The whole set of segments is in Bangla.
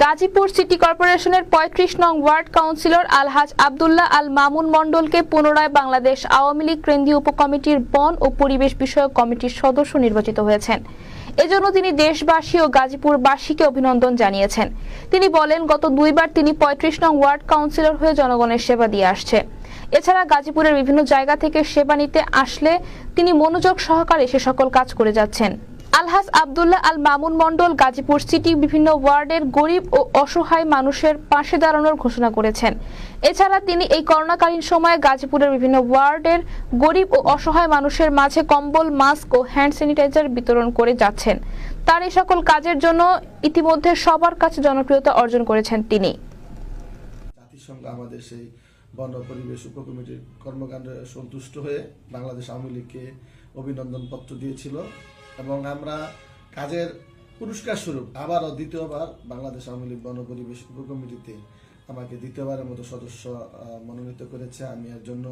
গাজীপুর সিটি কর্পোরেশনের ৩৫ নং ওয়ার্ড কাউন্সিলর আলহাজ আব্দুল্লাহ আল মামুন মণ্ডলকে পুনরায় বাংলাদেশ আওয়ামী লীগ কেন্দ্রীয় উপকমিটির বন ও পরিবেশ বিষয়ক কমিটির সদস্য নির্বাচিত হয়েছেন। এজন্য তিনি দেশবাসী ও গাজীপুরবাসীকে অভিনন্দন জানিয়েছেন। তিনি বলেন, গত দুইবার তিনি ৩৫ নং ওয়ার্ড কাউন্সিলর হয়ে জনগণের সেবা দিয়ে আসছে। এছাড়া গাজীপুরের বিভিন্ন জায়গা থেকে সেবা নিতে আসলে তিনি মনোযোগ সহকারে সে সকল কাজ করে যাচ্ছেন। আলহাজ আব্দুল্লাহ আল মামুন মণ্ডল গাজীপুর সিটি বিভিন্ন ওয়ার্ডের গরিব ও অসহায় মানুষের পাশে দাঁড়ানোর ঘোষণা করেছেন। এছাড়া তিনি এই করোনাকালীন সময়ে গাজীপুরের বিভিন্ন ওয়ার্ডের গরিব ও অসহায় মানুষের মাঝে কম্বল, মাস্ক ও হ্যান্ড স্যানিটাইজার বিতরণ করে যাচ্ছেন। তার এই সকল কাজের জন্য ইতিমধ্যে সবার কাছে জনপ্রিয়তা অর্জন করেছেন তিনি। জাতিসংঘ আমাদের সেই বন পরিবেশ উপকমিটির কর্মকাণ্ডে সন্তুষ্ট হয়ে বাংলাদেশ আওয়ামী লীগকে অভিনন্দন পত্র দিয়েছিল এবং আমরা কাজের পুরস্কার স্বরূপ আবারও দ্বিতীয়বার বাংলাদেশ আওয়ামী লীগ বন পরিবেশ উপকমিটিতে আমাকে দ্বিতীয়বারের মতো সদস্য মনোনীত করেছে। আমি এর জন্য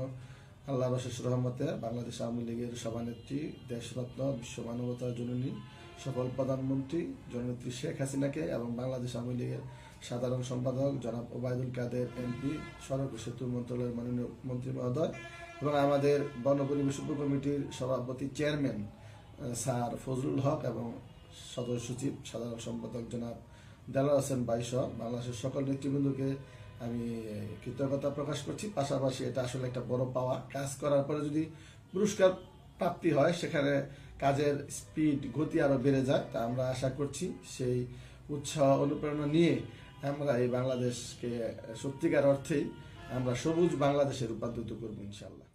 আল্লাহর অশেষ রহমতে বাংলাদেশ আওয়ামী লীগের সভানেত্রী, দেশরত্ন, বিশ্ব মানবতার জননী, সফল প্রধানমন্ত্রী জননেত্রী শেখ হাসিনাকে এবং বাংলাদেশ আওয়ামী লীগের সাধারণ সম্পাদক জনাব ওবায়দুল কাদের এমপি, সড়ক ও সেতু মন্ত্রণালয়ের মাননীয় মন্ত্রী মহোদয় এবং আমাদের বন পরিবেশ উপকমিটির সভাপতি চেয়ারম্যান স্যার ফজলুল হক এবং সদস্য সচিব সাধারণ সম্পাদক জনাব দেলাওয়ার হোসেন বাইসহ বাংলাদেশের সকল নেতৃবৃন্দকে আমি কৃতজ্ঞতা প্রকাশ করছি। পাশাপাশি এটা আসলে একটা বড় পাওয়া, কাজ করার পরে যদি পুরস্কার প্রাপ্তি হয় সেখানে কাজের স্পিড, গতি আরো বেড়ে যায়। তা আমরা আশা করছি সেই উৎসাহ অনুপ্রেরণা নিয়ে আমরা এই বাংলাদেশকে সত্যিকার অর্থেই আমরা সবুজ বাংলাদেশে রূপান্তরিত করবো ইনশাআল্লাহ।